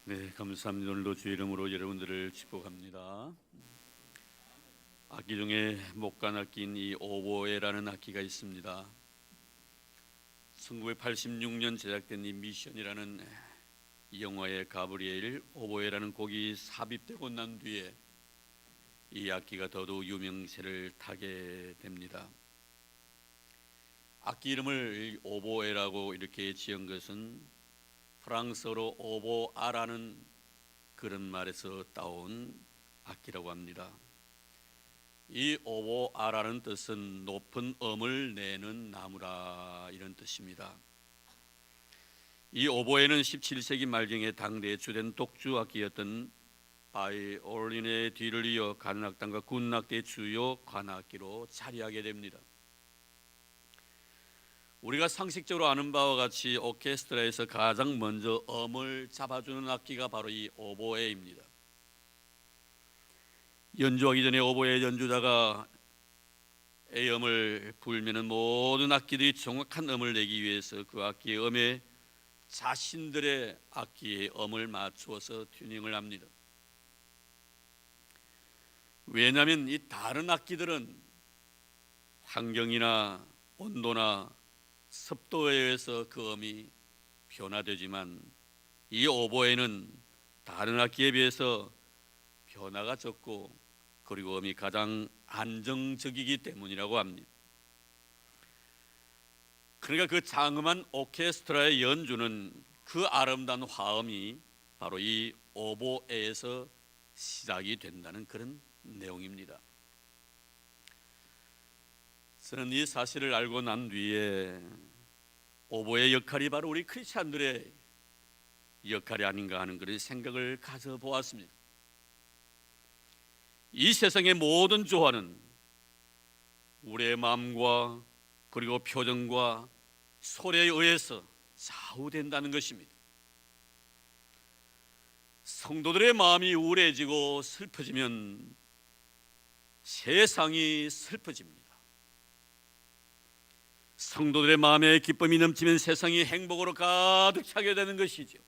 네, 감사합니다. 오늘도 주의 이름으로 여러분들을 축복합니다. 악기 중에 목관 악기인 이 오보에라는 악기가 있습니다. 1986년 제작된 이 미션이라는 이 영화의 가브리엘 오보에라는 곡이 삽입되고 난 뒤에 이 악기가 더더욱 유명세를 타게 됩니다. 악기 이름을 오보에라고 이렇게 지은 것은 프랑스어로 오보아라는 그런 말에서 따온 악기라고 합니다. 이 오보아라는 뜻은 높은 음을 내는 나무라 이런 뜻입니다. 이 오보에는 17세기 말경에 당대의 주된 독주 악기였던 바이올린의 뒤를 이어 관악단과 군악대의 주요 관악기로 자리하게 됩니다. 우리가 상식적으로 아는 바와 같이 오케스트라에서 가장 먼저 음을 잡아주는 악기가 바로 이 오보에입니다. 연주하기 전에 오보에 연주자가 A음을 불면은 모든 악기들이 정확한 음을 내기 위해서 그 악기의 음에 자신들의 악기의 음을 맞추어서 튜닝을 합니다. 왜냐하면 이 다른 악기들은 환경이나 온도나 습도에 의해서 그 음이 변화되지만 이 오보에는 다른 악기에 비해서 변화가 적고 그리고 음이 가장 안정적이기 때문이라고 합니다. 그러니까 그 장엄한 오케스트라의 연주는 그 아름다운 화음이 바로 이 오보에에서 시작이 된다는 그런 내용입니다. 저는 이 사실을 알고 난 뒤에 오보의 역할이 바로 우리 크리스찬들의 역할이 아닌가 하는 그런 생각을 가져보았습니다. 이 세상의 모든 조화는 우리의 마음과 그리고 표정과 소리에 의해서 좌우된다는 것입니다. 성도들의 마음이 우울해지고 슬퍼지면 세상이 슬퍼집니다. 성도들의 마음에 기쁨이 넘치면 세상이 행복으로 가득 차게 되는 것이죠.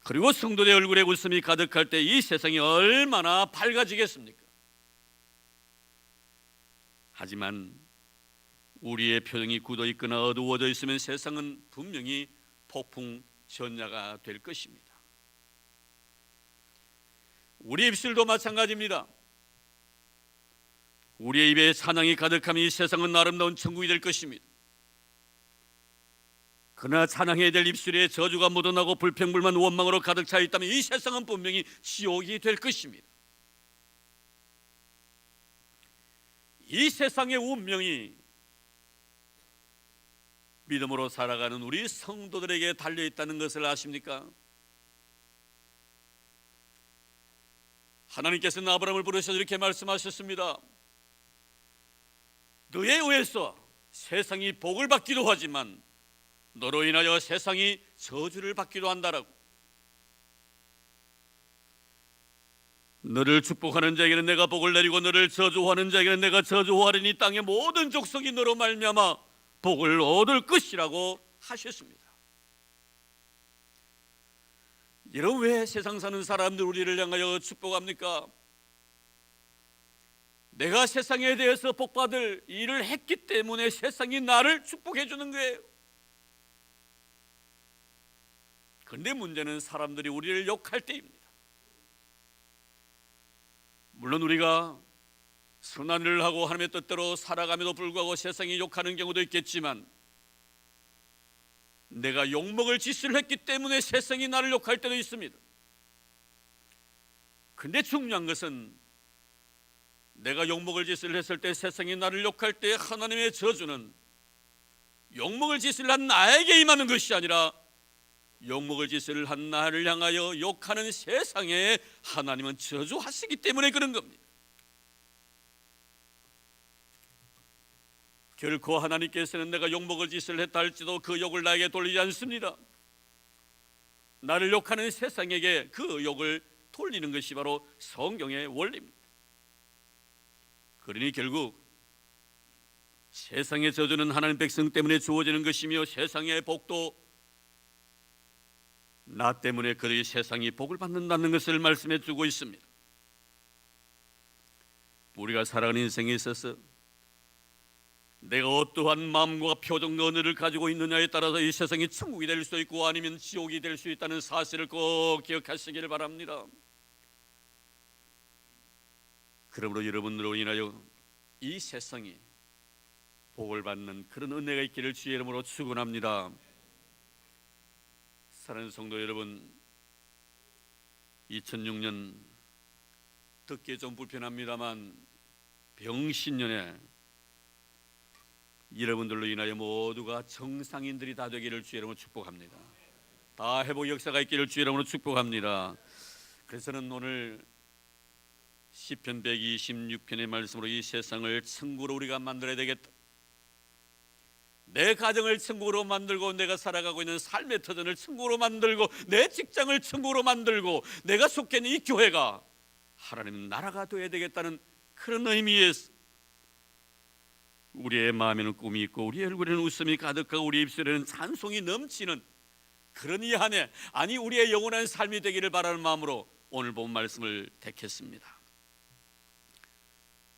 그리고 성도의 얼굴에 웃음이 가득할 때 이 세상이 얼마나 밝아지겠습니까? 하지만 우리의 표정이 굳어 있거나 어두워져 있으면 세상은 분명히 폭풍전야가 될 것입니다. 우리 입술도 마찬가지입니다. 우리의 입에 찬양이 가득하면 이 세상은 아름다운 천국이 될 것입니다. 그러나 찬양해야 될 입술에 저주가 묻어나고 불평불만 원망으로 가득 차 있다면 이 세상은 분명히 지옥이 될 것입니다. 이 세상의 운명이 믿음으로 살아가는 우리 성도들에게 달려있다는 것을 아십니까? 하나님께서는 아브라함을 부르셔서 이렇게 말씀하셨습니다. 너에 의해서 세상이 복을 받기도 하지만 너로 인하여 세상이 저주를 받기도 한다라고. 너를 축복하는 자에게는 내가 복을 내리고 너를 저주하는 자에게는 내가 저주하리니 땅의 모든 족속이 너로 말미암아 복을 얻을 것이라고 하셨습니다. 여러분, 왜 세상 사는 사람들 우리를 향하여 축복합니까? 내가 세상에 대해서 복받을 일을 했기 때문에 세상이 나를 축복해 주는 거예요. 그런데 문제는 사람들이 우리를 욕할 때입니다. 물론 우리가 선한 일을 하고 하나님의 뜻대로 살아감에도 불구하고 세상이 욕하는 경우도 있겠지만 내가 욕먹을 짓을 했기 때문에 세상이 나를 욕할 때도 있습니다. 그런데 중요한 것은 내가 욕먹을 짓을 했을 때 세상이 나를 욕할 때 하나님의 저주는 욕먹을 짓을 한 나에게 임하는 것이 아니라 욕먹을 짓을 한 나를 향하여 욕하는 세상에 하나님은 저주하시기 때문에 그런 겁니다. 결코 하나님께서는 내가 욕먹을 짓을 했다 할지도 그 욕을 나에게 돌리지 않습니다. 나를 욕하는 세상에게 그 욕을 돌리는 것이 바로 성경의 원리입니다. 그러니 결국 세상의 저주는 하나님 백성 때문에 주어지는 것이며 세상의 복도 나 때문에 그들이 세상이 복을 받는다는 것을 말씀해 주고 있습니다. 우리가 살아가는 인생에 있어서 내가 어떠한 마음과 표정과 언어를 가지고 있느냐에 따라서 이 세상이 천국이 될 수 있고 아니면 지옥이 될 수 있다는 사실을 꼭 기억하시길 바랍니다. 그러므로 여러분으로 인하여 이 세상이 복을 받는 그런 은혜가 있기를 주의 이름으로 축원합니다. 사랑하는 성도 여러분, 2006년 듣기에 좀 불편합니다만 병신년에 여러분들로 인하여 모두가 정상인들이 다 되기를 주의 이름으로 축복합니다. 다 회복 역사가 있기를 주의 이름으로 축복합니다. 그래서는 오늘 시편 126편의 말씀으로 이 세상을 천국으로 우리가 만들어야 되겠다. 내 가정을 천국으로 만들고 내가 살아가고 있는 삶의 터전을 천국으로 만들고 내 직장을 천국으로 만들고 내가 속해 있는 이 교회가 하나님 나라가 되어야 되겠다는 그런 의미에서 우리의 마음에는 꿈이 있고 우리 얼굴에는 웃음이 가득하고 우리 입술에는 찬송이 넘치는 그런 이 한 해, 아니 우리의 영원한 삶이 되기를 바라는 마음으로 오늘 본 말씀을 택했습니다.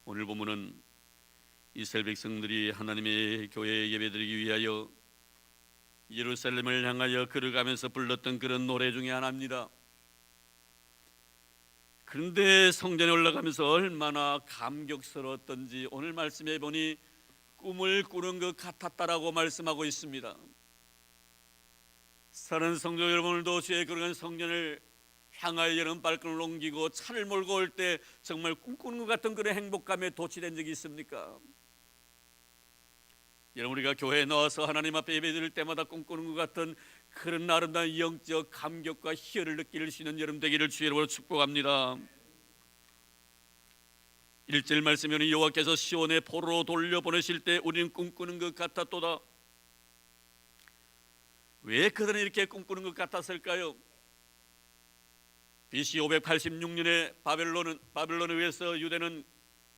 오늘 본문은 이스라엘 백성들이 하나님의 교회에 예배드리기 위하여 예루살렘을 향하여 걸어가면서 불렀던 그런 노래 중에 하나입니다. 그런데 성전에 올라가면서 얼마나 감격스러웠던지 오늘 말씀해 보니 꿈을 꾸는 것 같았다라고 말씀하고 있습니다. 사랑하는 성도 여러분들도 주의 거룩한 성전을 향하여 여름 발걸음을 옮기고 차를 몰고 올 때 정말 꿈꾸는 것 같은 그런 행복감에 도취된 적이 있습니까? 여러분, 우리가 교회에 나와서 하나님 앞에 예배드릴 때마다 꿈꾸는 것 같은 그런 아름다운 영적 감격과 희열을 느낄 수 있는 여러분 되기를 주의 이름으로 축복합니다. 1절 말씀에는 여호와께서 시온의 포로로 돌려보내실 때 우리는 꿈꾸는 것 같았도다. 왜 그들은 이렇게 꿈꾸는 것 같았을까요? BC 586년에 바벨론에 의해서 유대는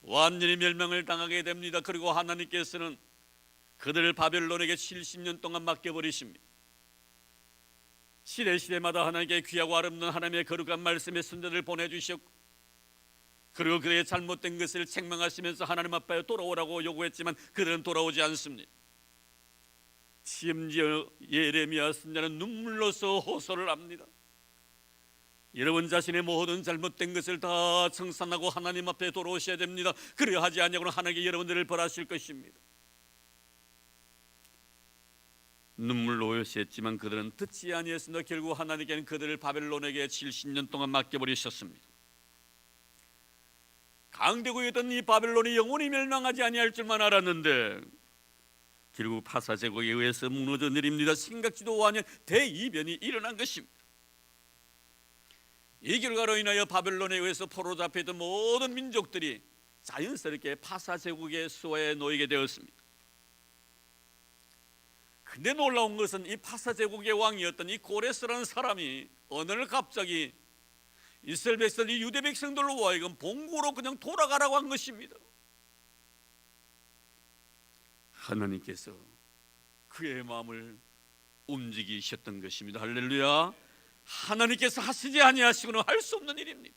완전히 멸망을 당하게 됩니다. 그리고 하나님께서는 그들을 바벨론에게 70년 동안 맡겨버리십니다. 시대마다 하나님께 귀하고 아름다운 하나님의 거룩한 말씀의 선자들을 보내주셨고 그리고 그들의 잘못된 것을 책망하시면서 하나님 앞에 돌아오라고 요구했지만 그들은 돌아오지 않습니다. 심지어 예레미야 선자는 눈물로서 호소를 합니다. 여러분 자신의 모든 잘못된 것을 다 청산하고 하나님 앞에 돌아오셔야 됩니다. 그래야 하지 않냐고는 하나님께 여러분들을 벌하실 것입니다. 눈물로 호소했지만 그들은 듣지 아니했습니다. 결국 하나님께는 그들을 바벨론에게 70년 동안 맡겨버리셨습니다. 강대국이었던 이 바벨론이 영원히 멸망하지 아니할 줄만 알았는데 결국 파사 제국에 의해서 무너져 내립니다. 생각지도 않은 대이변이 일어난 것입니다. 이 결과로 인하여 바벨론에 의해서 포로 잡혀있던 모든 민족들이 자연스럽게 파사 제국의 수하에 놓이게 되었습니다. 근데 놀라운 것은 이 파사 제국의 왕이었던 이 고레스라는 사람이 어느 날 갑자기 이스라엘 백성, 이 유대 백성들로 하여금 본국으로 그냥 돌아가라고 한 것입니다. 하나님께서 그의 마음을 움직이셨던 것입니다. 할렐루야. 하나님께서 하시지 아니하시고는 할 수 없는 일입니다.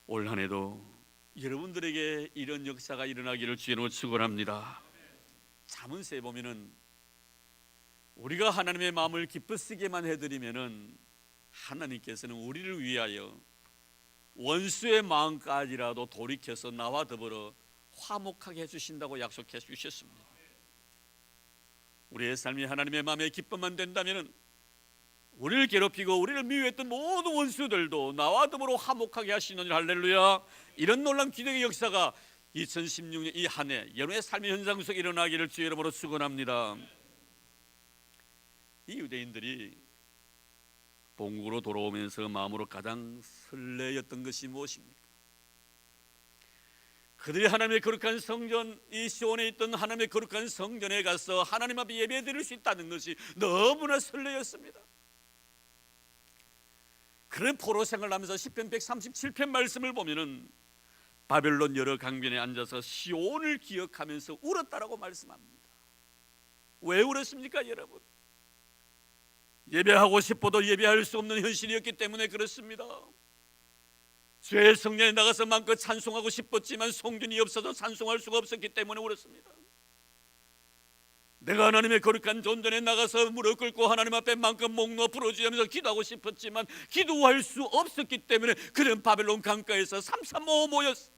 올 한 해도 여러분들에게 이런 역사가 일어나기를 주님으로 축원합니다. 잠언서에 보면은 우리가 하나님의 마음을 기쁘시게만 해드리면은 하나님께서는 우리를 위하여 원수의 마음까지라도 돌이켜서 나와 더불어 화목하게 해주신다고 약속해 주셨습니다. 우리의 삶이 하나님의 마음에 기쁨만 된다면 우리를 괴롭히고 우리를 미워했던 모든 원수들도 나와 더불어 화목하게 하시는 할렐루야. 이런 놀라운 기적의 역사가 2016년 이 한 해 여러분의 삶의 현장 속에 일어나기를 주의 이름으로 축원합니다. 이 유대인들이 본국으로 돌아오면서 마음으로 가장 설레였던 것이 무엇입니까? 그들이 하나님의 거룩한 성전, 이 시온에 있던 하나님의 거룩한 성전에 가서 하나님 앞에 예배드릴 수 있다는 것이 너무나 설레였습니다. 그런 포로 생활을 하면서 시편 137편 말씀을 보면은 바벨론 여러 강변에 앉아서 시온을 기억하면서 울었다라고 말씀합니다. 왜 울었습니까, 여러분? 예배하고 싶어도 예배할 수 없는 현실이었기 때문에 그렇습니다. 주의 성전에 나가서 마음껏 찬송하고 싶었지만 성전이 없어서 찬송할 수가 없었기 때문에 그렇습니다. 내가 하나님의 거룩한 존전에 나가서 무릎 꿇고 하나님 앞에 마음껏 목 놓아 부르짖으면서 기도하고 싶었지만 기도할 수 없었기 때문에 그는 바벨론 강가에서 삼삼오오 모였어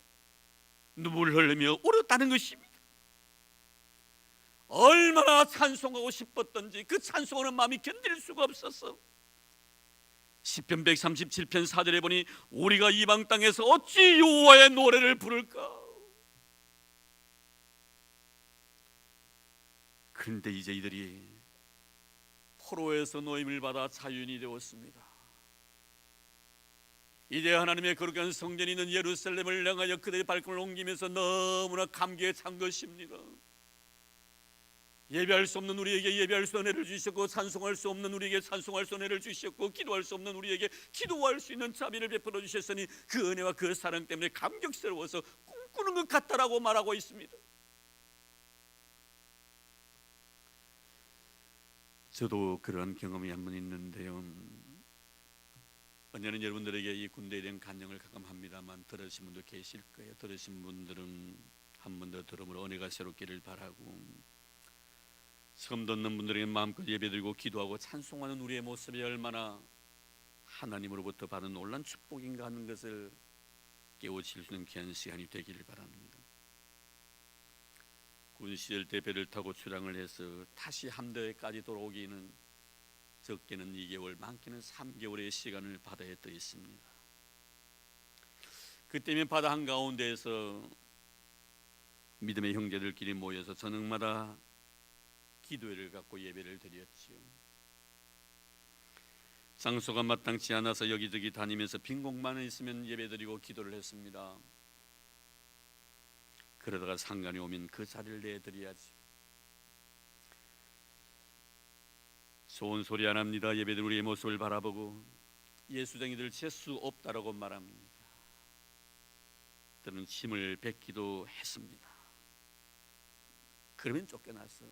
눈물을 흘리며 울었다는 것입니다. 얼마나 찬송하고 싶었던지 그 찬송하는 마음이 견딜 수가 없었어. 시편 137편 4절에 보니 우리가 이방 땅에서 어찌 여호와의 노래를 부를까. 그런데 이제 이들이 포로에서 노임을 받아 자유인이 되었습니다. 이제 하나님의 거룩한 성전이 있는 예루살렘을 향하여 그들의 발걸음을 옮기면서 너무나 감기에 찬 것입니다. 예배할 수 없는 우리에게 예배할 수 있는 은혜를 주셨고, 찬송할 수 없는 우리에게 찬송할 수 있는 은혜를 주셨고, 기도할 수 없는 우리에게 기도할 수 있는 자비를 베풀어 주셨으니 그 은혜와 그 사랑 때문에 감격스러워서 꿈꾸는 것 같다라고 말하고 있습니다. 저도 그런 경험이 한 번 있는데요. 언제는 여러분들에게 이 군대에 대한 간증을 가끔 합니다만 들으신 분도 계실 거예요. 들으신 분들은 한 번 더 들음으로 은혜가 새롭기를 바라고, 처음 듣는 분들에게 마음껏 예배드리고 기도하고 찬송하는 우리의 모습이 얼마나 하나님으로부터 받은 놀라운 축복인가 하는 것을 깨우칠 수 있는 귀한 시간이 되기를 바랍니다. 군 시절 때 배를 타고 출항을 해서 다시 함대까지 돌아오기는 적게는 2개월, 많게는 3개월의 시간을 바다에 떠 있습니다. 그때면 바다 한가운데에서 믿음의 형제들끼리 모여서 저녁마다 기도회를 갖고 예배를 드렸지요. 장소가 마땅치 않아서 여기저기 다니면서 빈 공간에 있으면 예배드리고 기도를 했습니다. 그러다가 상관이 오면 그 자리를 내드려야지. 좋은 소리 안 합니다. 예배들 우리의 모습을 바라보고 예수쟁이들 재수 없다라고 말합니다. 때는 힘을 뱉기도 했습니다. 그러면 쫓겨나서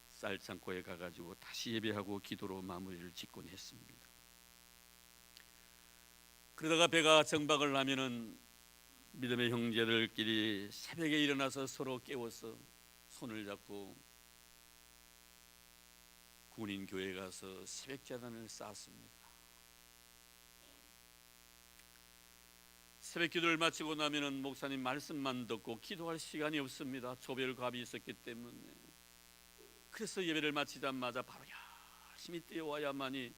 쌀창고에 가가지고 다시 예배하고 기도로 마무리를 짓곤 했습니다. 그러다가 배가 정박을 하면은 믿음의 형제들끼리 새벽에 일어나서 서로 깨워서 손을 잡고 군인 교회에 가서 새벽 제단을 쌓았습니다. 새벽 기도를 마치고 나면은 목사님 말씀만 듣고 기도할 시간이 없습니다. 조별갑이 있었기 때문에. 그래서 예배를 마치자마자 바로 열심히 뛰어와야만이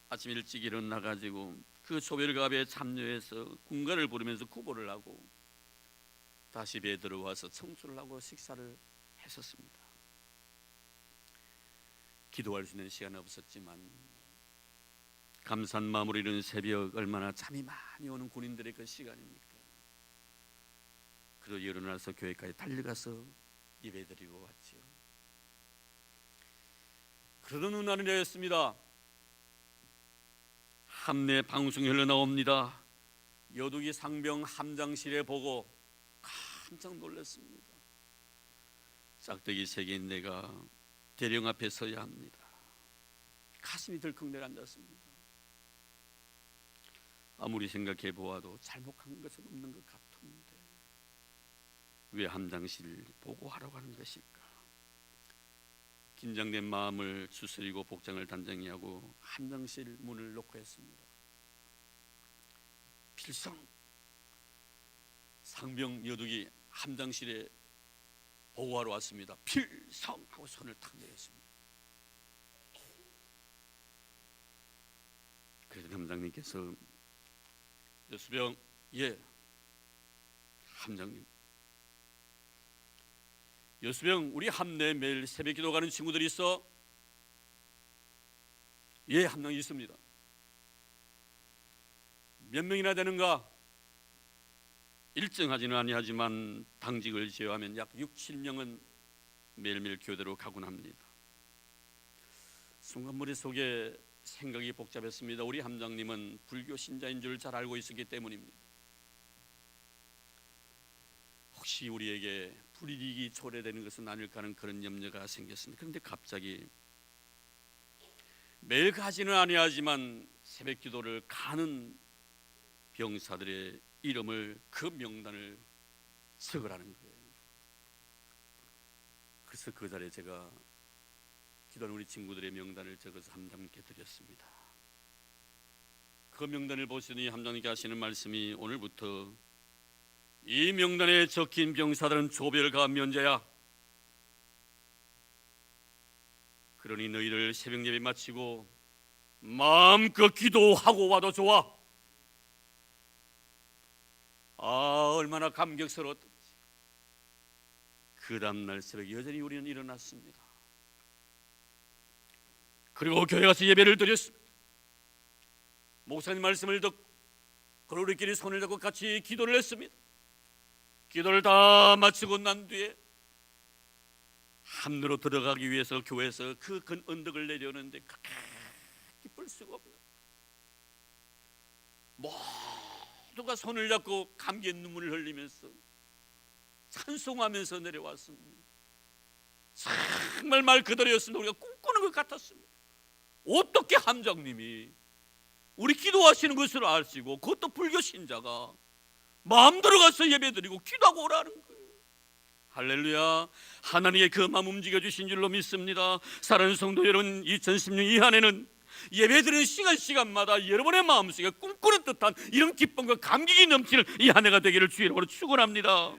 아침 일찍 일어나가지고 그 조별갑에 참여해서 군가를 부르면서 구보를 하고 다시 배에 들어와서 청소를 하고 식사를 했었습니다. 기도할 수 있는 시간은 없었지만 감사한 마음으로 이른 새벽, 얼마나 잠이 많이 오는 군인들의 그 시간입니까? 그리고 일어나서 교회까지 달려가서 예배드리고 왔죠. 그러던 어느 날이었습니다. 함내 방송이 흘러나옵니다. 여두기 상병 함장실에 보고 깜짝 놀랐습니다. 짝대기 세계인 내가 대령 앞에 서야 합니다. 가슴이 덜컥 내려앉았습니다. 아무리 생각해 보아도 잘못한 것은 없는 것 같은데 왜 함장실 보고하라고 하는 것일까? 긴장된 마음을 추스리고 복장을 단정히 하고 함장실 문을 놓고 했습니다. 필성 상병 여두기 함장실에 보고하러 왔습니다. 필성 하고 손을 탁 내렸습니다. 그래서 함장님께서 여수병, 예, 함장님, 여수병 우리 함내에 매일 새벽 기도 가는 친구들이 있어? 예, 함장이 있습니다. 몇 명이나 되는가? 일정하지는 아니하지만 당직을 제외하면 약 6, 7명은 매일매일 교대로 가곤 합니다. 순간 머릿속에 생각이 복잡했습니다. 우리 함장님은 불교 신자인 줄 잘 알고 있었기 때문입니다. 혹시 우리에게 불이익이 초래되는 것은 아닐까 하는 그런 염려가 생겼습니다. 그런데 갑자기 매일 가지는 아니하지만 새벽 기도를 가는 병사들의 이름을 그 명단을 적으라는 거예요. 그래서 그 자리에 제가 기도하는 우리 친구들의 명단을 적어서 함장님께 드렸습니다. 그 명단을 보시니 함장님께 하시는 말씀이 오늘부터 이 명단에 적힌 병사들은 조별과 면제야. 그러니 너희를 새벽 예배 마치고 마음껏 기도하고 와도 좋아. 얼마나 감격스러웠던지. 그 다음날 새벽에 여전히 우리는 일어났습니다. 그리고 교회 가서 예배를 드렸습니다. 목사님 말씀을 듣고 우리끼리 손을 잡고 같이 기도를 했습니다. 기도를 다 마치고 난 뒤에 함로로 들어가기 위해서 교회에서 그 큰 언덕을 내려오는데 그렇게 기쁠 수가 없는, 모두가 손을 잡고 감기의 눈물을 흘리면서 찬송하면서 내려왔습니다. 정말 말 그대로였습니다. 우리가 꿈꾸는 것 같았습니다. 어떻게 함장님이 우리 기도하시는 것을 아시고 그것도 불교 신자가 마음대로 가서 예배드리고 기도하고 오라는 거예요. 할렐루야. 하나님의 그 마음 움직여주신 줄로 믿습니다. 사랑하는 성도 여러분, 2016년 이 한 해는 예배드리는 시간마다 여러분의 마음속에 꿈꾸는 듯한 이런 기쁨과 감격이 넘치는 이 한 해가 되기를 주의 이름으로 축원합니다.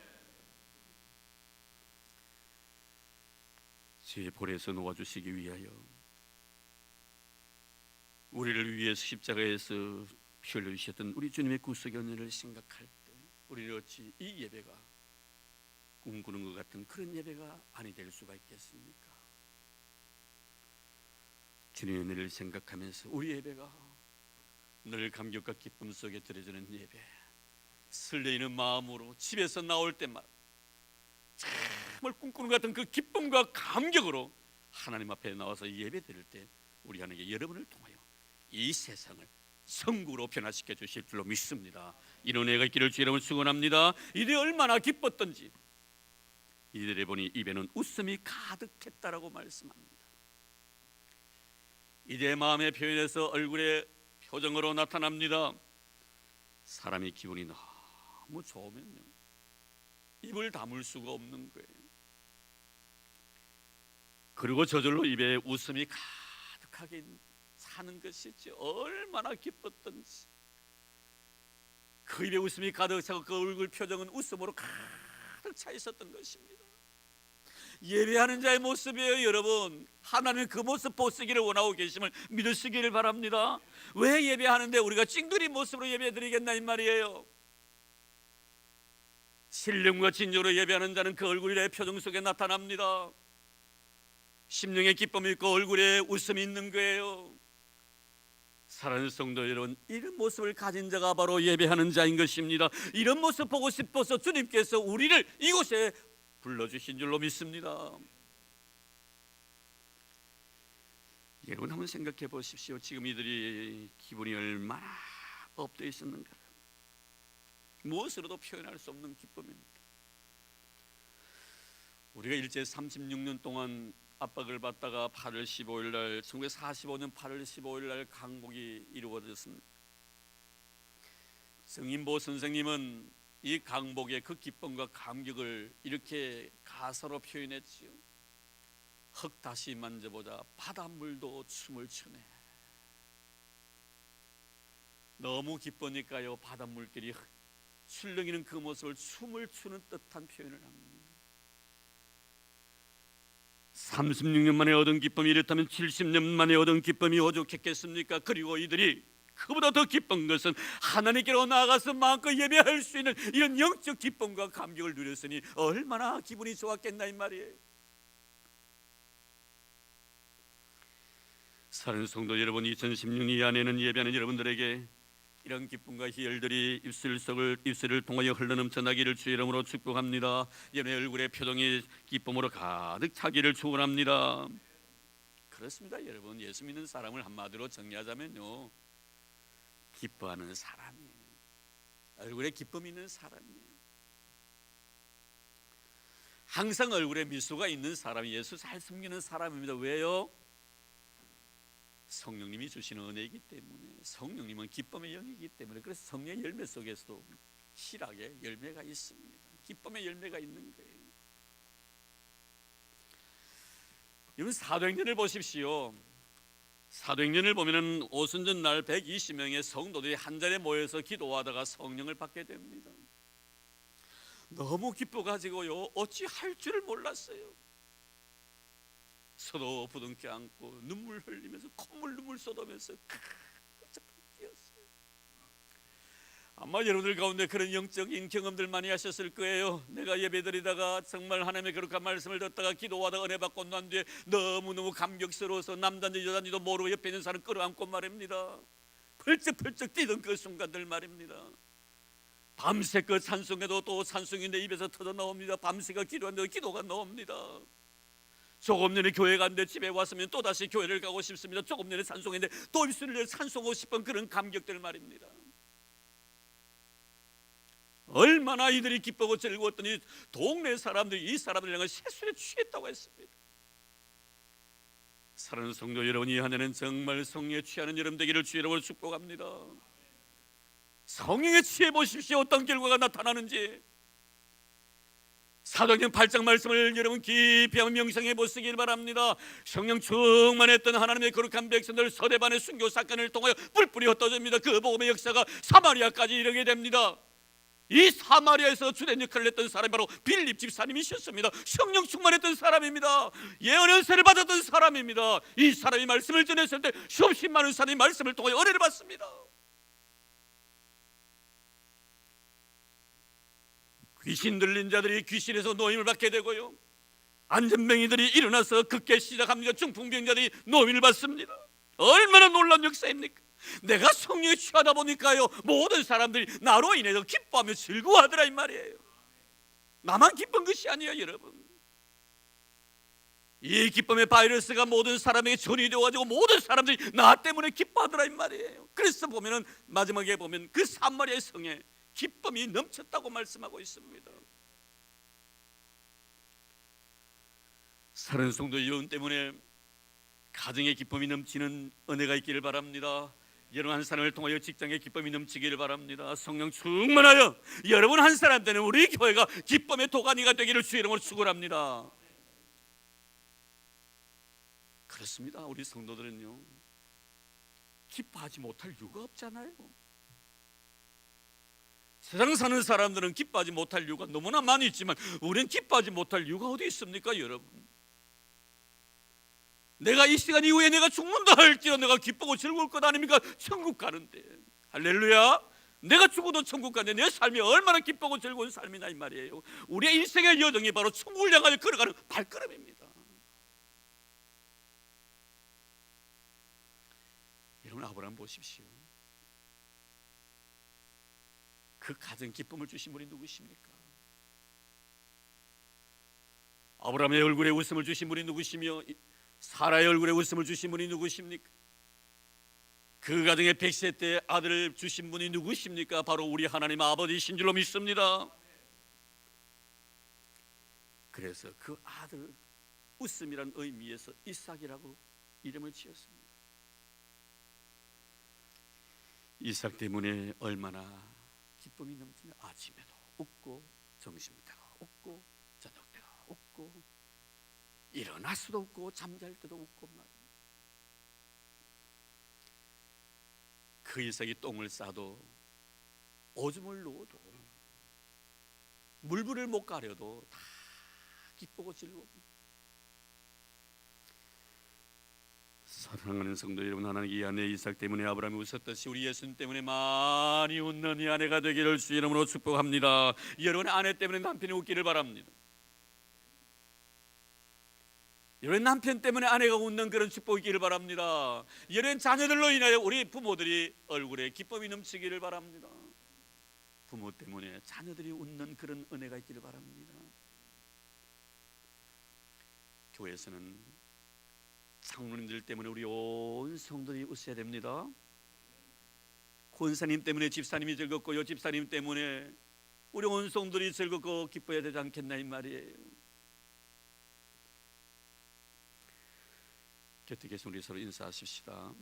제 볼에서 놓아주시기 위하여 우리를 위해서 십자가에서 피 흘려주셨던 우리 주님의 구속의 은혜를 생각할 때 우리는 어찌 이 예배가 꿈꾸는 것 같은 그런 예배가 아니 될 수가 있겠습니까? 주님의 은혜를 생각하면서 우리 예배가 늘 감격과 기쁨 속에 드려지는 예배, 설레이는 마음으로 집에서 나올 때마다 정말 꿈꾸는 것 같은 그 기쁨과 감격으로 하나님 앞에 나와서 예배 드릴 때 우리 하나님께 여러분을 통하여 이 세상을 천국으로 변화시켜 주실 줄로 믿습니다. 이런 은혜가 있기를 주의 이름으로 축원합니다. 이들이 얼마나 기뻤던지 이들의 보니 입에는 웃음이 가득했다라고 말씀합니다. 이들의 마음의 표현에서 얼굴의 표정으로 나타납니다. 사람이 기분이 너무 좋으면요 입을 다물 수가 없는 거예요. 그리고 저절로 입에 웃음이 가득하게 사는 것이지 얼마나 기뻤던지. 그 입에 웃음이 가득 차고 그 얼굴 표정은 웃음으로 가득 차 있었던 것입니다. 예배하는 자의 모습이에요. 여러분, 하나님은 그 모습 보시기를 원하고 계심을 믿으시기를 바랍니다. 왜 예배하는데 우리가 찡그린 모습으로 예배드리겠나 이 말이에요. 신령과 진정으로 예배하는 자는 그 얼굴의 표정 속에 나타납니다. 심령의 기쁨이 있고 얼굴에 웃음이 있는 거예요. 사랑하는 성도 여러분, 이런 모습을 가진 자가 바로 예배하는 자인 것입니다. 이런 모습 보고 싶어서 주님께서 우리를 이곳에 불러주신 줄로 믿습니다. 여러분 한번 생각해 보십시오. 지금 이들이 기분이 얼마나 업되어 있었는가. 무엇으로도 표현할 수 없는 기쁨입니다. 우리가 일제 36년 동안 압박을 받다가 8월 15일 날 1945년 8월 15일 날 강복이 이루어졌습니다. 정인보 선생님은 이 강복의 그 기쁨과 감격을 이렇게 가사로 표현했지요. 흙 다시 만져보자 바닷물도 춤을 추네. 너무 기쁘니까요 바닷물끼리 출렁이는 그 모습을 춤을 추는 듯한 표현을 합니다. 36년 만에 얻은 기쁨이 이렇다면 70년 만에 얻은 기쁨이 오죽했겠습니까? 그리고 이들이 그보다 더 기쁜 것은 하나님께로 나아가서 마음껏 예배할 수 있는 이런 영적 기쁨과 감격을 누렸으니 얼마나 기분이 좋았겠나 이 말이에요. 사랑하는 성도 여러분, 2016년 이 안에는 예배하는 여러분들에게 이런 기쁨과 희열들이 입술을 통하여 흘러넘쳐나기를 주의 이름으로 축복합니다. 여러분의 얼굴의 표정이 기쁨으로 가득 차기를 축원합니다. 그렇습니다. 여러분, 예수 믿는 사람을 한마디로 정리하자면요 기뻐하는 사람이에요. 얼굴에 기쁨이 있는 사람이에요. 항상 얼굴에 미소가 있는 사람이 예수 잘 섬기는 사람입니다. 왜요? 성령님이 주시는 은혜이기 때문에, 성령님은 기쁨의 영이기 때문에, 그래서 성령의 열매 속에서도 실하게 열매가 있습니다. 기쁨의 열매가 있는 거예요. 여러분, 사도행전을 보십시오. 사도행전을 보면은 오순절 날 120명의 성도들이 한 자리에 모여서 기도하다가 성령을 받게 됩니다. 너무 기뻐가지고요, 어찌 할 줄을 몰랐어요. 서로 부둥켜 안고 눈물 흘리면서 콧물 눈물 쏟으면서 뛰었어요. 아마 여러분들 가운데 그런 영적인 경험들 많이 하셨을 거예요. 내가 예배드리다가 정말 하나님의 거룩한 말씀을 듣다가 기도하다가 은혜 받고 난 뒤에 너무너무 감격스러워서 남단지 여단지도 모르고 옆에 있는 사람 끌어안고 말입니다. 펄쩍펄쩍 뛰던 그 순간들 말입니다. 밤새 그 찬송에도 또 찬송이 내 입에서 터져 나옵니다. 밤새가 기도하는데 기도가 나옵니다. 조금 전에 교회 갔는데 집에 왔으면 또다시 교회를 가고 싶습니다. 조금 전에 찬송했는데 또 입술을 찬송하고 싶은 그런 감격들 말입니다. 얼마나 이들이 기쁘고 즐거웠더니 동네 사람들이 이 사람들 향해 세술에 취했다고 했습니다. 사랑하는 성도 여러분, 이 한 해는 정말 성령에 취하는 여러분 되기를 주의 이름으로 축복합니다. 성령에 취해 보십시오. 어떤 결과가 나타나는지. 사도행전 8장 말씀을 여러분 깊이 한번 명상해 보시길 바랍니다. 성령 충만했던 하나님의 거룩한 백성들 서대반의 순교 사건을 통하여 뿔뿔이 흩어집니다. 그 복음의 역사가 사마리아까지 이르게 됩니다. 이 사마리아에서 주된 역할을 했던 사람이 바로 빌립 집사님이셨습니다. 성령 충만했던 사람입니다. 예언의 은혜를 받았던 사람입니다. 이 사람이 말씀을 전했을 때 수없이 많은 사람이 말씀을 통하여 은혜를 받습니다. 귀신 들린 자들이 귀신에서 노임을 받게 되고요, 안전병이들이 일어나서 걷게 시작합니다. 중풍병자들이 노임을 받습니다. 얼마나 놀라운 역사입니까? 내가 성령에 취하다 보니까요, 모든 사람들이 나로 인해서 기뻐하며 즐거워하더라 이 말이에요. 나만 기쁜 것이 아니에요 여러분. 이 기쁨의 바이러스가 모든 사람에게 전이 되어가지고 모든 사람들이 나 때문에 기뻐하더라 이 말이에요. 그래서 보면은 마지막에 보면 그 사마리아의 성에 기쁨이 넘쳤다고 말씀하고 있습니다. 사랑하는 성도 여러분 때문에 가정의 기쁨이 넘치는 은혜가 있기를 바랍니다. 여러분 한 사람을 통하여 직장의 기쁨이 넘치기를 바랍니다. 성령 충만하여 여러분 한 사람 때는 우리 교회가 기쁨의 도가니가 되기를 주의 이름으로 축원합니다. 그렇습니다. 우리 성도들은요, 기뻐하지 못할 이유가 없잖아요. 세상 사는 사람들은 기뻐하지 못할 이유가 너무나 많이 있지만 우리는 기뻐하지 못할 이유가 어디 있습니까 여러분? 내가 이 시간 이후에 내가 죽는다 할지라도 내가 기쁘고 즐거울 것 아닙니까? 천국 가는데. 할렐루야. 내가 죽어도 천국 가는데 내 삶이 얼마나 기쁘고 즐거운 삶이냐 이 말이에요. 우리의 인생의 여정이 바로 천국을 향하여 걸어가는 발걸음입니다. 여러분, 아브라함 보십시오. 그 가정 기쁨을 주신 분이 누구십니까? 아브라함의 얼굴에 웃음을 주신 분이 누구시며 사라의 얼굴에 웃음을 주신 분이 누구십니까? 그 가정에 100세 때 아들을 주신 분이 누구십니까? 바로 우리 하나님 아버지신 줄로 믿습니다. 그래서 그 아들 웃음이란 의미에서 이삭이라고 이름을 지었습니다. 이삭 때문에 얼마나 기쁨이 넘치며 아침에도 웃고 점심때도 웃고 저녁때도 웃고 일어날 수도 웃고 잠잘 때도 웃고 말이에요. 그 이삭이 똥을 싸도 오줌을 누워도 물불을 못 가려도 다 기쁘고 즐겁고. 사랑하는 성도 여러분, 하나님 이 아내 이삭 때문에 아브라함이 웃었듯이 우리 예수님 때문에 많이 웃는 이 아내가 되기를 주 이름으로 축복합니다. 여러분의 아내 때문에 남편이 웃기를 바랍니다. 여러분 남편 때문에 아내가 웃는 그런 축복이 있기를 바랍니다. 여러분 자녀들로 인하여 우리 부모들이 얼굴에 기쁨이 넘치기를 바랍니다. 부모 때문에 자녀들이 웃는 그런 은혜가 있기를 바랍니다. 교회에서는 장로님들 때문에 우리 온 성도들이 웃어야 됩니다. 권사님 때문에 집사님이 즐겁고요, 집사님 때문에 우리 온 성도들이 즐겁고 기뻐야 되지 않겠나 이 말이에요. 곁에 계신 우리 서로 인사하십시다.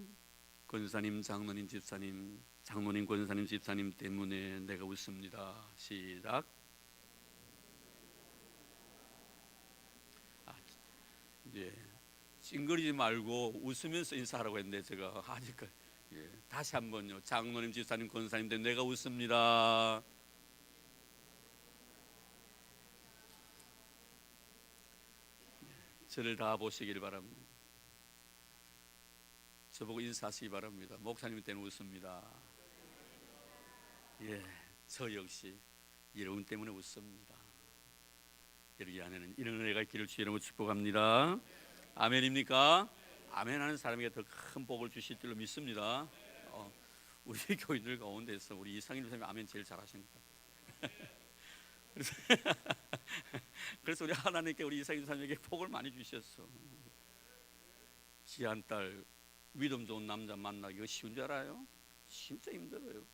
권사님, 장로님, 집사님, 장로님, 권사님, 집사님 때문에 내가 웃습니다. 시작. 예, 찡그리지 말고 웃으면서 인사하라고 했는데 제가 하니까 다시 한번요. 장로님, 집사님, 권사님 때문에 내가 웃습니다. 저를 다 보시길 바랍니다. 저보고 인사하시기 바랍니다. 목사님 때문에 웃습니다. 저 역시 여러분 때문에 웃습니다. 여러분 안에는 이런 은혜가 있기를 주의 이름으로 축복합니다. 아멘입니까? 아멘하는 사람에게 더 큰 복을 주실 줄로 믿습니다. 우리 교인들 가운데서 우리 이상일 선생님 아멘 제일 잘하십니다. 그래서 우리 하나님께 우리 이상일 선생님에게 복을 많이 주셨어. 귀한 딸, 믿음 좋은 남자 만나기가 쉬운 줄 알아요? 진짜 힘들어요.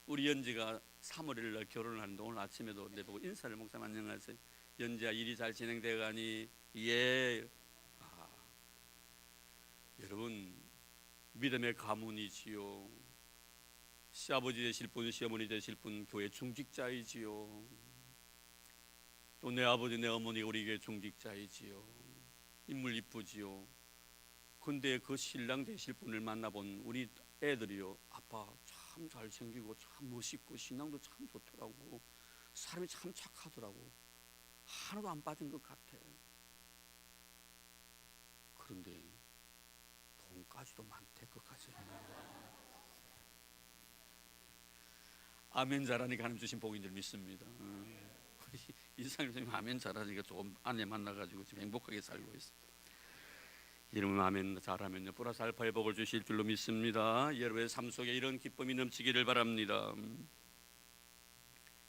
우리 연지가 3월 1일 날 결혼을 하는데 오늘 아침에도 내보고 인사를 목사님 안녕하세요. 연지야 일이 잘 진행돼가니? 예. 여러분 믿음의 가문이지요. 시아버지 되실 분, 시어머니 되실 분 교회 중직자이지요. 또 내 아버지, 내 어머니가 우리 교회 중직자이지요. 인물 이쁘지요. 근데 그 신랑 되실 분을 만나본 우리 애들이요, 아빠 참 잘생기고 참 멋있고 신랑도 참 좋더라고, 사람이 참 착하더라고, 하나도 안 빠진 것 같아. 그런데 돈까지도 많대. 그까지. 아멘 잘하니까 하나님 주신 복인 줄 믿습니다. 우리 이상일 선생님 아멘 잘하니까 조금 아내 만나가지고 지금 행복하게 살고 있어요. 여러분 아멘 잘하면요 플러스 알파의 복을 주실 줄로 믿습니다. 여러분의 삶 속에 이런 기쁨이 넘치기를 바랍니다.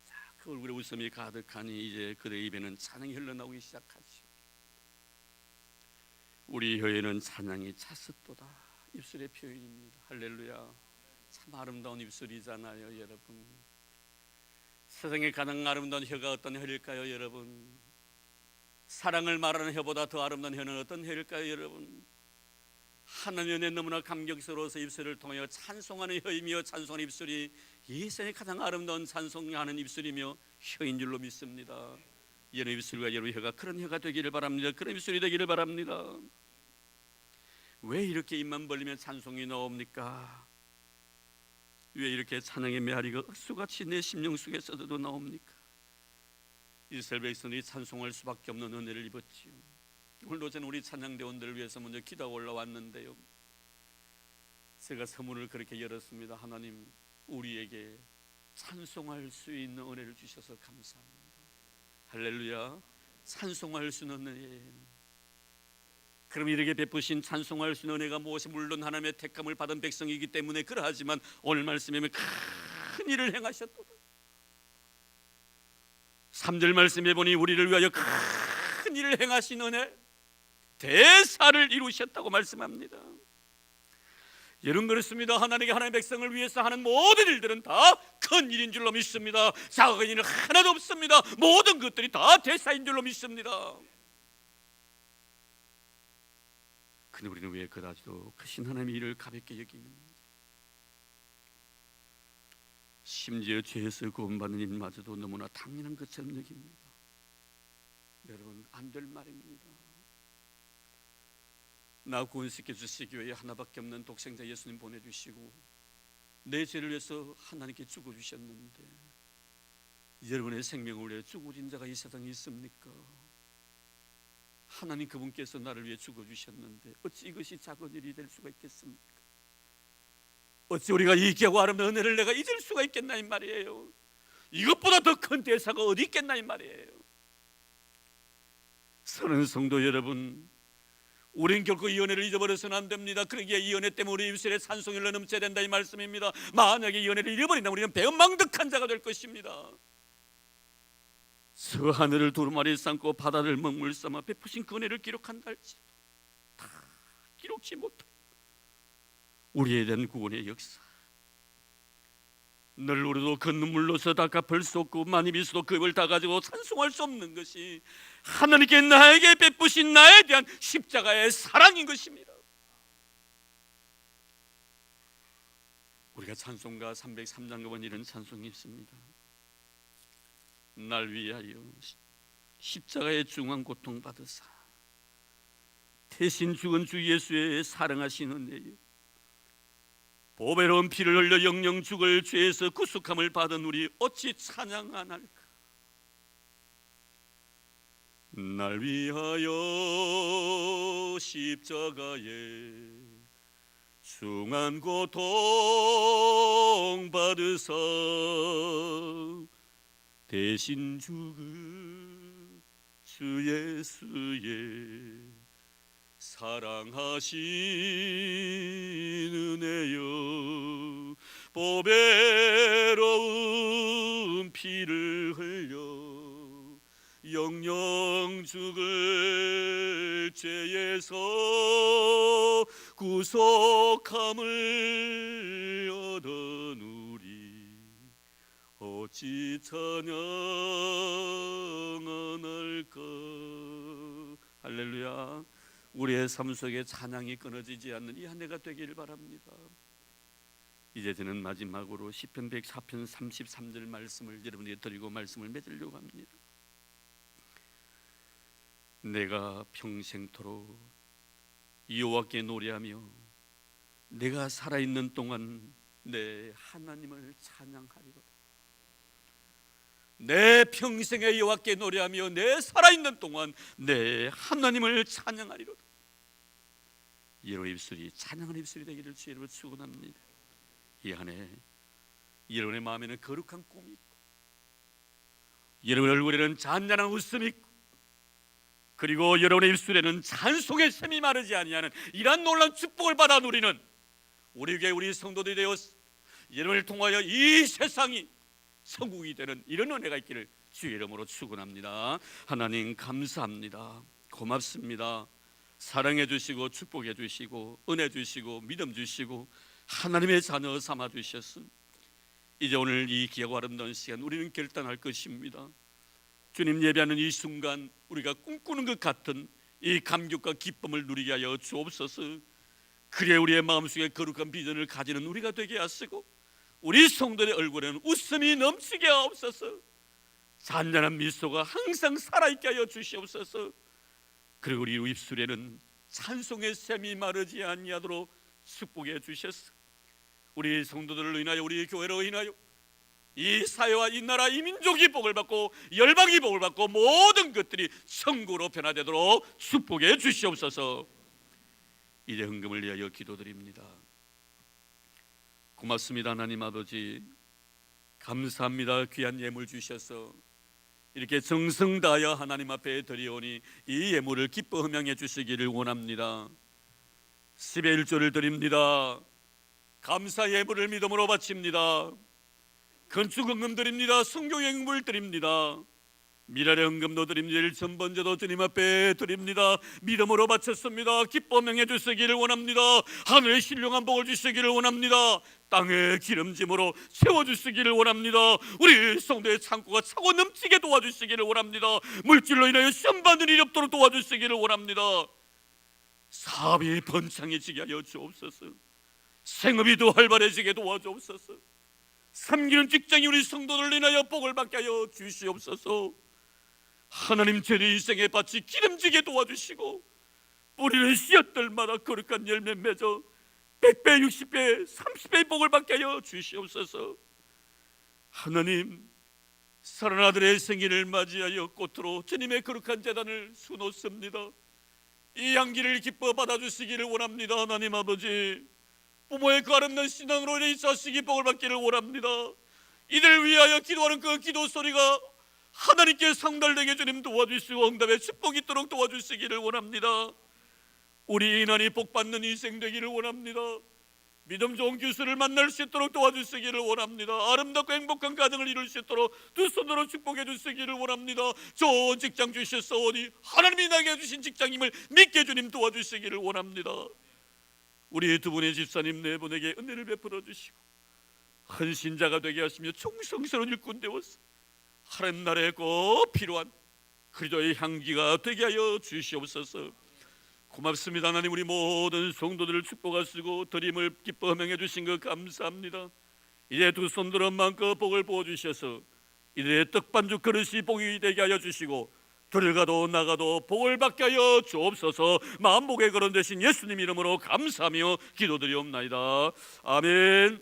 자, 그 얼굴에 웃음이 가득하니 이제 그의 입에는 찬양이 흘러나오기 시작하죠. 우리 혀에는 찬양이 찼었도다. 입술의 표현입니다. 할렐루야. 참 아름다운 입술이잖아요, 여러분. 세상에 가장 아름다운 혀가 어떤 혀일까요, 여러분? 사랑을 말하는 혀보다 더 아름다운 혀는 어떤 혀일까요, 여러분? 하나님의 은혜 너무나 감격스러워서 입술을 통하여 찬송하는 혀이며 찬송하는 입술이 이 세상에 가장 아름다운 찬송하는 입술이며 혀인 줄로 믿습니다. 여러분 입술과 여러분 혀가 그런 혀가 되기를 바랍니다. 그런 입술이 되기를 바랍니다. 왜 이렇게 입만 벌리면 찬송이 나옵니까? 왜 이렇게 찬양의 메아리가 억수같이 내 심령 속에 쏟아져 나옵니까? 이스라엘 백성들이 찬송할 수밖에 없는 은혜를 입었지요. 오늘 오전 우리 찬양대원들을 위해서 먼저 기도가 올라왔는데요, 제가 서문을 그렇게 열었습니다. 하나님, 우리에게 찬송할 수 있는 은혜를 주셔서 감사합니다. 할렐루야. 찬송할 수 있는 은혜. 그럼 이렇게 베푸신 찬송할 수 있는 은혜가 무엇이? 물론 하나님의 택함을 받은 백성이기 때문에 그러하지만 오늘 말씀에 큰 일을 행하셨도다. 3절 말씀해 보니 우리를 위하여 큰 일을 행하신 은혜, 대사를 이루셨다고 말씀합니다. 여러분 그렇습니다. 하나님께 하나님의 백성을 위해서 하는 모든 일들은 다 큰 일인 줄로 믿습니다. 작은 일은 하나도 없습니다. 모든 것들이 다 대사인 줄로 믿습니다. 근데 우리는 왜 그다지도 크신 하나님의 일을 가볍게 여기는지, 심지어 죄에서 구원받는 일마저도 너무나 당연한 것처럼 여깁니다. 여러분 안 될 말입니다. 나 구원시켜 주시기 위해 하나밖에 없는 독생자 예수님 보내주시고 내 죄를 위해서 하나님께 죽어주셨는데 여러분의 생명을 위해 죽어진 자가 이 세상에 있습니까? 하나님 그분께서 나를 위해 죽어주셨는데 어찌 이것이 작은 일이 될 수가 있겠습니까? 어찌 우리가 이 귀하고 아름다운 은혜를 내가 잊을 수가 있겠나 이 말이에요. 이것보다 더 큰 대사가 어디 있겠나 이 말이에요. 사랑하는 성도 여러분, 우린 결코 이 은혜를 잊어버려서는 안 됩니다. 그러기에 이 은혜 때문에 우리 입술에 찬송이 흘러넘쳐야 된다 이 말씀입니다. 만약에 이 은혜를 잃어버린다면 우리는 배은망덕한 자가 될 것입니다. 저 하늘을 두루마리 삼고 바다를 먹물 삼아 베푸신 그 은혜를 기록한다 할지라도 다 기록지 못한 우리에 대한 구원의 역사, 늘 우리도 그 눈물로서 다 갚을 수 없고 많이 빚어도 그 입을 다 가지고 찬송할 수 없는 것이 하나님께 나에게 베푸신 나에 대한 십자가의 사랑인 것입니다. 우리가 찬송가 303장 가보면 이런 찬송이 있습니다. 날 위하여 십자가의 중한 고통 받으사 대신 죽은 주 예수의 사랑하신 은혜여, 보배로운 피를 흘려 영영 죽을 죄에서 구속함을 받은 우리 어찌 찬양 안 할까. 날 위하여 십자가에 중한 고통 받으사 대신 죽은 주 예수의 사랑하신 은혜여, 보배로운 피를 흘려 영영 죽을 죄에서 구속함을 얻은 우리 어찌 찬양할까. 할렐루야. 우리의 삶 속에 찬양이 끊어지지 않는 이 한 해가 되기를 바랍니다. 이제 저는 마지막으로 시편 104편 33절 말씀을 여러분에게 드리고 말씀을 맺으려고 합니다. 내가 평생토록 여호와께 노래하며 내가 살아있는 동안 내 하나님을 찬양하리로다. 내 평생에 여호와께 노래하며 내 살아있는 동안 내 하나님을 찬양하리로다. 여러분의 입술이 찬양하는 입술이 되기를 주의 이름으로 축원합니다. 이 한 해 여러분의 마음에는 거룩한 꿈이 있고 여러분의 얼굴에는 잔잔한 웃음이 있고 그리고 여러분의 입술에는 찬송의 샘이 마르지 아니하는 이러한 놀라운 축복을 받아 누리는 우리 교회 우리 성도들이 되어 여러분을 통하여 이 세상이 천국이 되는 이런 은혜가 있기를 주의 이름으로 축원합니다. 하나님 감사합니다. 고맙습니다. 사랑해 주시고 축복해 주시고 은혜 주시고 믿음 주시고 하나님의 자녀 삼아 주셨음. 이제 오늘 이 귀하고 아름다운 시간 우리는 결단할 것입니다. 주님 예배하는 이 순간 우리가 꿈꾸는 것 같은 이 감격과 기쁨을 누리게 하여 주옵소서. 그래 우리의 마음속에 거룩한 비전을 가지는 우리가 되게 하시고 우리 성도의 얼굴에는 웃음이 넘치게 하옵소서. 잔잔한 미소가 항상 살아있게 하여 주시옵소서. 그리고 우리 입술에는 찬송의 샘이 마르지 아니하도록 축복해 주셨소. 우리 성도들을 인하여 우리 교회로 인하여 이 사회와 이 나라 이 민족이 복을 받고 열방이 복을 받고 모든 것들이 천국으로 변화되도록 축복해 주시옵소서. 이제 헌금을 위하여 기도드립니다. 고맙습니다. 하나님 아버지 감사합니다. 귀한 예물 주셔서 이렇게 정성 다하여 하나님 앞에 드리오니 이 예물을 기뻐 흠양해 주시기를 원합니다. 10의 1조를 드립니다. 감사 예물을 믿음으로 바칩니다. 건축 헌금 드립니다. 성교 예물 드립니다. 미랄의 헌금도 드립니다. 일천번제도 주님 앞에 드립니다. 믿음으로 바쳤습니다. 기뻐 명해 주시기를 원합니다. 하늘의 신령한 복을 주시기를 원합니다. 땅의 기름짐으로 채워주시기를 원합니다. 우리 성도의 창고가 차고 넘치게 도와주시기를 원합니다. 물질로 인하여 시험받는 일이 없도록 도와주시기를 원합니다. 사업이 번창해지게 하여 주옵소서. 생업이 더 활발해지게 도와주옵소서. 섬기는 직장이 우리 성도들 인하여 복을 받게 하여 주시옵소서. 하나님 제 인생의 밭이 기름지게 도와주시고 뿌리는 씨앗들마다 거룩한 열매 맺어 100배, 60배, 30배의 복을 받게 하여 주시옵소서. 하나님 사랑 아들의 생일을 맞이하여 꽃으로 주님의 거룩한 제단을 수놓습니다. 이 향기를 기뻐 받아주시기를 원합니다. 하나님 아버지 부모의 그 아름다운 신앙으로 이 자식이 복을 받기를 원합니다. 이들 위하여 기도하는 그 기도 소리가 하나님께 상달되게 주님 도와주시고 응답의 축복이 있도록 도와주시기를 원합니다. 우리 인원이 복받는 인생 되기를 원합니다. 믿음 좋은 교수를 만날 수 있도록 도와주시기를 원합니다. 아름답고 행복한 가정을 이룰 수 있도록 두 손으로 축복해 주시기를 원합니다. 좋은 직장 주셨사오니 하나님이 나게 주신 직장임을 믿게 주님 도와주시기를 원합니다. 우리 두 분의 집사님 네 분에게 은혜를 베풀어 주시고 헌신자가 되게 하시며 충성스러운 일꾼 되어서 하나님 나라에 꼭 필요한 그리스도의 향기가 되게 하여 주시옵소서. 고맙습니다. 하나님, 우리 모든 성도들을 축복하시고 드림을 기뻐 명해 주신 것 감사합니다. 이제 두 손 들어 마음껏 복을 부어주셔서 이들의 떡반죽 그릇이 복이 되게 하여 주시고 들어가도 나가도 복을 받게 하여 주옵소서. 만복의 거론 되신 예수님 이름으로 감사하며 기도드리옵나이다. 아멘.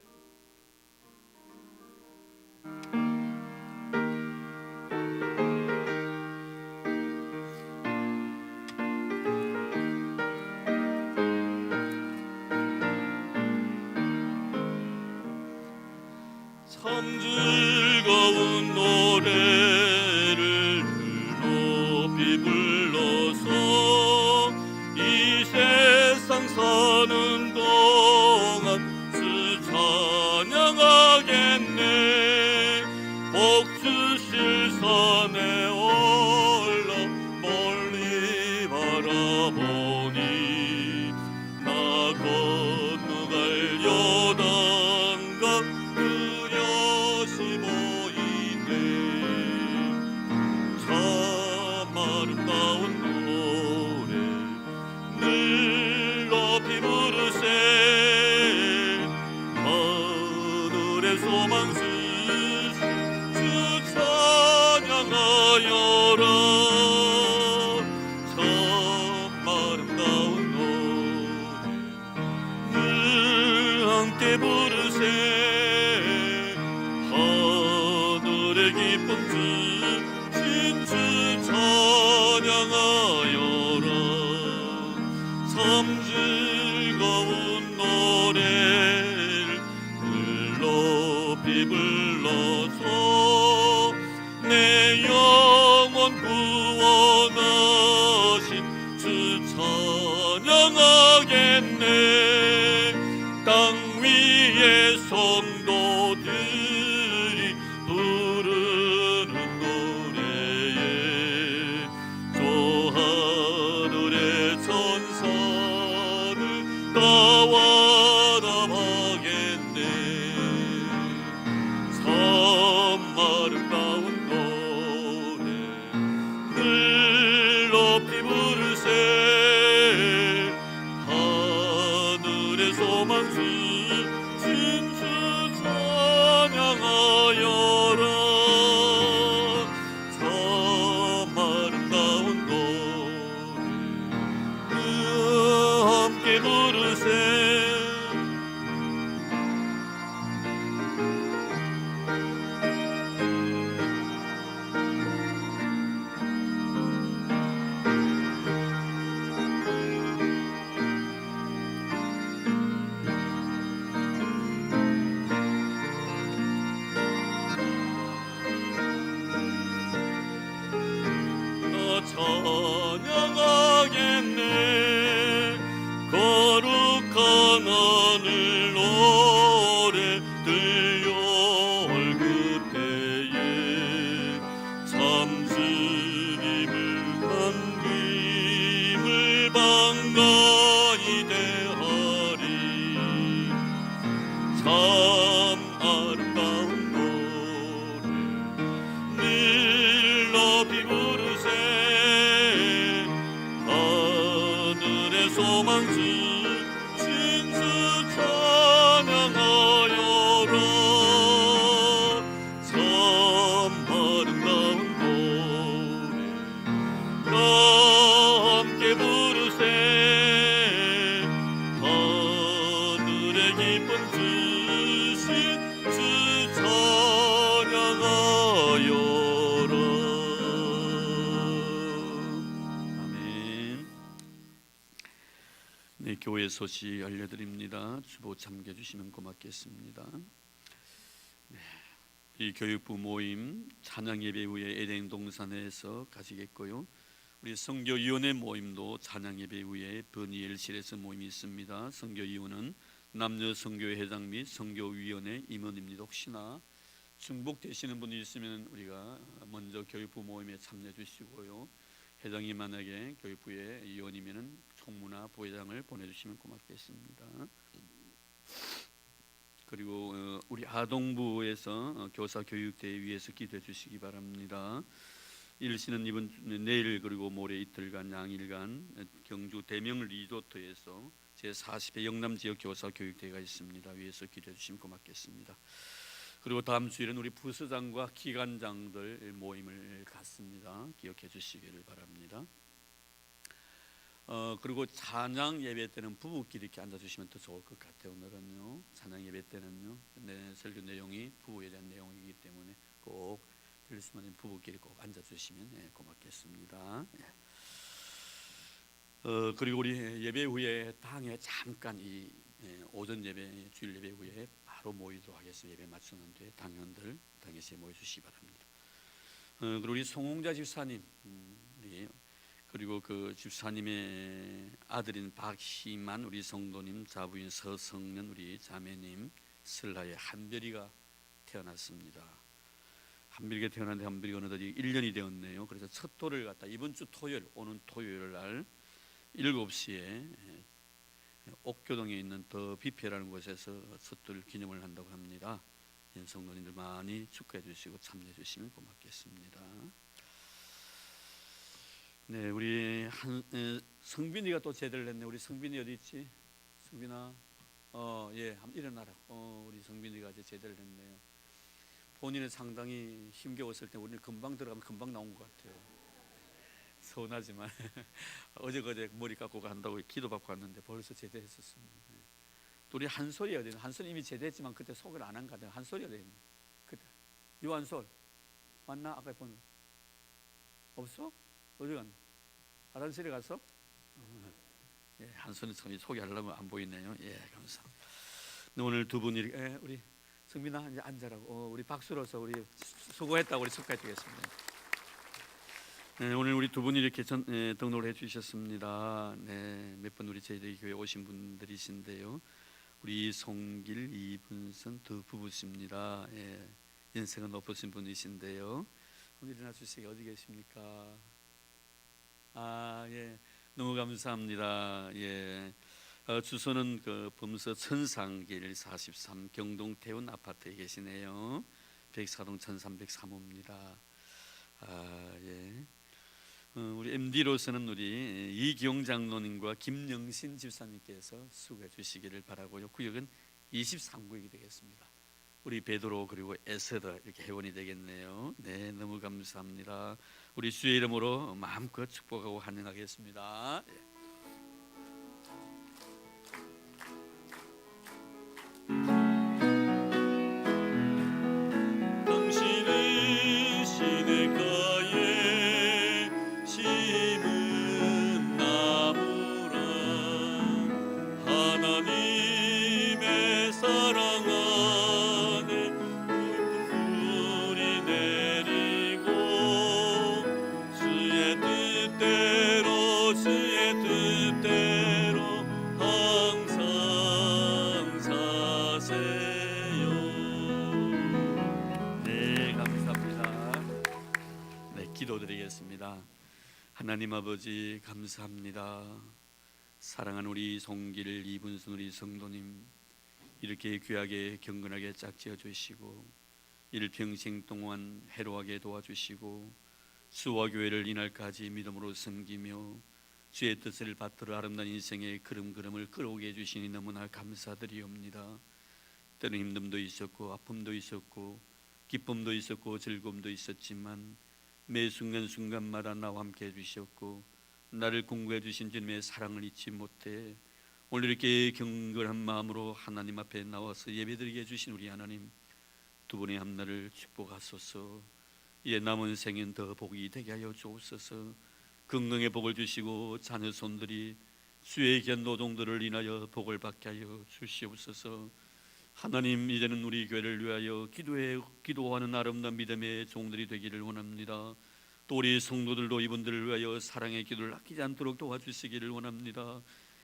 참 즐거운 노래를 높이 불러서 이 세상 사는 동안 주 찬양하겠네. 복 주실 산에 올라 멀리 바라보니 나 건너갈 요단강 보이네. 참 아름다운 노래 늘 높이 부르세. 하늘의 소망 주신 주 찬양하여라. 참 아름다운 노래 늘 함께 부르세. 기쁨 주신 주 찬양하여라. 참 즐거운 노래를 늘 높이 불러서 내 영혼 구원하신 주 찬양하겠네. 땅 위의 성도들이 부르는 노래에 저 하늘의 천사를 따와나가겠네. 참 아름다운 노래 늘 높이 부르세. 하늘의 소망 주신 주 찬양하여라. 참 아름다운 노래 함께 부르세. 찬양하겠네. 거룩한 하늘 노래 들려올 그때에 참 주님을 섬김을 반가이 대하리. 참 아름다운 노래 늘 높이 부르세. 하늘의 소망 주신 주 찬양하여라. 참 아름다운 노래 다 함께 부르세. 하늘의 기쁨 주신 주 찬양하여라. 아멘. 네, 교회 소식 알려드립니다. 주보 참여해 주시면 고맙겠습니다. 네, 이 교육부 모임 찬양 예배 후에 에덴 동산에서 가지겠고요. 우리 선교위원회 모임도 찬양 예배 후에 버니엘실에서 모임이 있습니다. 선교위원은 남녀 선교회 회장 및 선교위원회 임원입니다. 혹시나 중복되시는 분이 있으면 우리가 먼저 교육부 모임에 참여해 주시고요. 회장이 만약에 교육부의 위원이면은 총무나 부회장을 보내주시면 고맙겠습니다. 그리고 우리 아동부에서 교사 교육대회 위해서 기도해 주시기 바랍니다. 일시는 내일 그리고 모레 이틀간 양일간 경주 대명 리조트에서 제40회 영남지역 교사 교육대회가 있습니다. 위에서 기대해 주시면 고맙겠습니다. 그리고 다음 주일은 우리 부서장과 기관장들 모임을 갖습니다. 기억해 주시기를 바랍니다. 그리고 찬양 예배 때는 부부끼리 이렇게 앉아주시면 더 좋을 것 같아요. 오늘은요 찬양 예배 때는요 설교 내용이 부부에 대한 내용이기 때문에 꼭 들을 수 있는 부부끼리 꼭 앉아주시면 고맙겠습니다. 그리고 우리 예배 후에 당에 잠깐 이 오전 예배 주일 예배 후에 바로 모이도록 하겠습니다. 예배 마치는 뒤에 당원들 당에서 모여주시기 바랍니다. 그리고 우리 송홍자 집사님 그리고 그 집사님의 아들인 박희만 우리 성도님, 자부인 서성년 우리 자매님, 슬라의 한별이가 태어났습니다. 한별이가 태어났는데 한별이가 어느덧 1년이 되었네요. 그래서 첫 돌을 갖다 이번 주 토요일 오는 토요일 날 7시에 옥교동에 있는 더 뷔페라는 곳에서 첫 돌 기념을 한다고 합니다. 성도님들 많이 축하해 주시고 참여해 주시면 고맙겠습니다. 네, 우리 성빈이가 또 제대를 했네. 우리 성빈이 어디 있지? 성빈아, 예, 한번 일어나라. 우리 성빈이가 이제 제대를 했네요. 본인은 상당히 힘겨웠을 때 우리는 금방 들어가면 금방 나온 것 같아요. 서운하지만 어제 머리 깎고 간다고 기도받고 왔는데 벌써 제대했었습니다. 또 우리 한솔이가 되는 한솔이 이미 제대했지만 그때 소개를 안 한 것 같아요. 한솔이가 되는 그때 유한솔 맞나? 아까 본 없어? 어디 갔나? 화장실에 가서? 예, 한손이 참 소개하려면 안 보이네요. 예, 감사합니다. 오늘 두 분이 우리 성빈아 이제 앉아라고 우리 박수로서 우리 수고했다고 우리 축하해 주겠습니다. 네, 오늘 우리 두 분이 이렇게 등록을 해주셨습니다. 네, 몇 분 우리 저희 교회 오신 분들이신데요. 우리 송길, 이분선 두 부부십니다. 예, 연세가 높으신 분이신데요. 한번 일어나 주시게 어디 계십니까? 예, 너무 감사합니다. 예, 주소는 그 범서 천상길 43 경동 태운 아파트에 계시네요. 104동 1303호입니다. 예. 우리 MD로서는 우리 이기용 장로님과 김영신 집사님께서 수고해 주시기를 바라고요. 구역은 23구역이 되겠습니다. 우리 베드로 그리고 에스더 이렇게 회원이 되겠네요. 네, 너무 감사합니다. 우리 주의 이름으로 마음껏 축복하고 환영하겠습니다. 당신의 시냇가에 심은 나무라 하나님의 사랑 안에 물이 내리고 주의 뜻대로 항상 사세요. 네, 감사합니다. 네, 기도드리겠습니다. 하나님 아버지 감사합니다. 사랑하는 우리 송길 이분순 우리 성도님 이렇게 귀하게 경건하게 짝지어 주시고 일평생 동안 해로하게 도와주시고 수와 교회를 이날까지 믿음으로 섬기며 주의 뜻을 받들어 아름다운 인생의 걸음걸음을 끌어오게 해주시니 너무나 감사드리옵니다. 때는 힘듦도 있었고 아픔도 있었고 기쁨도 있었고 즐거움도 있었지만 매 순간순간마다 나와 함께 해주셨고 나를 공부해 주신 주님의 사랑을 잊지 못해 오늘 이렇게 경건한 마음으로 하나님 앞에 나와서 예배드리게 해주신 우리 하나님 두 분의 함날을 축복하소서. 이제 남은 생엔 더 복이 되게 하여 주옵소서. 건강의 복을 주시고 자녀 손들이 주의 귀한 노동들을 인하여 복을 받게 하여 주시옵소서. 하나님 이제는 우리 교회를 위하여 기도하는 아름다운 믿음의 종들이 되기를 원합니다. 또 우리 성도들도 이분들을 위하여 사랑의 기도를 아끼지 않도록 도와주시기를 원합니다.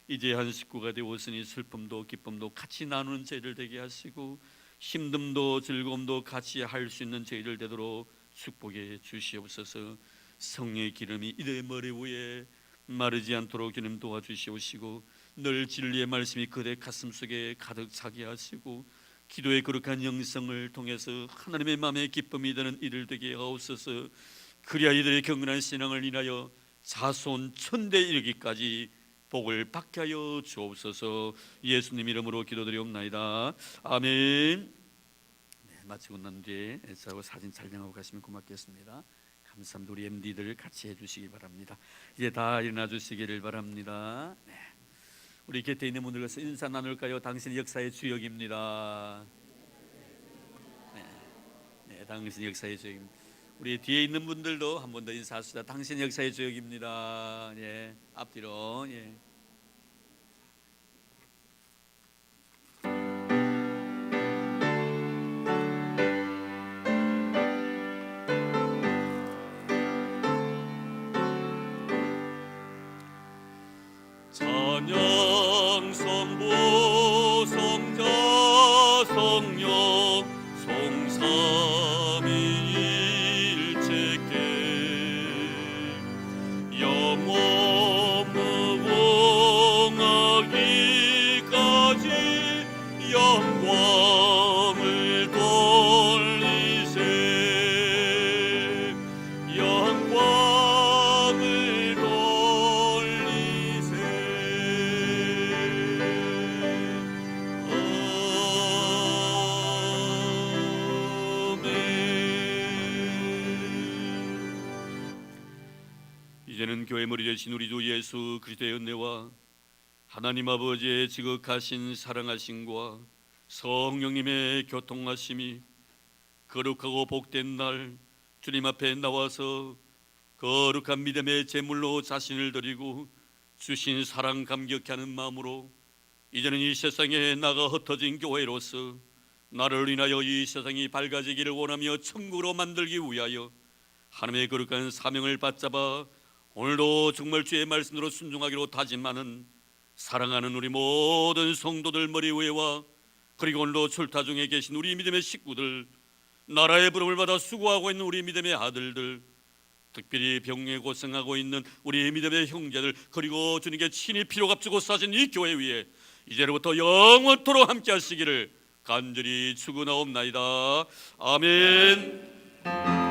이제 한 식구가 되었으니 슬픔도 기쁨도 같이 나누는 저희를 되게 하시고 힘듦도 즐거움도 같이 할 수 있는 저희를 되도록 축복해 주시옵소서. 성령의 기름이 이들의 머리 위에 마르지 않도록 주님 도와주시옵시고 늘 진리의 말씀이 그대 가슴속에 가득 차게 하시고 기도의 거룩한 영성을 통해서 하나님의 마음의 기쁨이 되는 일을 되게 하옵소서. 그리하 이들의 경건한 신앙을 인하여 자손 천대 이르기까지 복을 받게 하여 주옵소서. 예수님 이름으로 기도드리옵나이다. 아멘. 네, 마치고 난 뒤에 저하고 사진 촬영하고 가시면 고맙겠습니다. 감사합니다. 우리 MD들 같이 해주시기 바랍니다. 이제 다 일어나 주시기를 바랍니다. 네. 우리 곁에 있는 분들과 인사 나눌까요? 당신의 역사의 주역입니다. 네, 당신의 역사의 주역입니다. 우리 뒤에 있는 분들도 한 번 더 인사합시다. 당신의 역사의 주역입니다. 예, 앞뒤로. 예. 찬양 성부 성자 성령 성삼위일체께 영원 무궁하기까지 영광을 돌리세 영광을 돌리세. 이제는 교회 머리 되신 우리 주 예수 그리스도의 은혜와 하나님 아버지의 지극하신 사랑하심과 성령님의 교통하심이 거룩하고 복된 날 주님 앞에 나와서 거룩한 믿음의 제물로 자신을 드리고 주신 사랑 감격케 하는 마음으로 이제는 이 세상에 나가 흩어진 교회로서 나를 인하여 이 세상이 밝아지기를 원하며 천국으로 만들기 위하여 하나님의 거룩한 사명을 받잡아 오늘도 정말 주의 말씀으로 순종하기로 다짐하는 사랑하는 우리 모든 성도들 머리 위에와 그리고 오늘도 출타 중에 계신 우리 믿음의 식구들, 나라의 부름을 받아 수고하고 있는 우리 믿음의 아들들, 특별히 병에 고생하고 있는 우리 믿음의 형제들, 그리고 주님께 친히 피로 값주고 싸진 이 교회 위에 이제로부터 영원토록 함께 하시기를 간절히 축원하옵나이다. 아멘.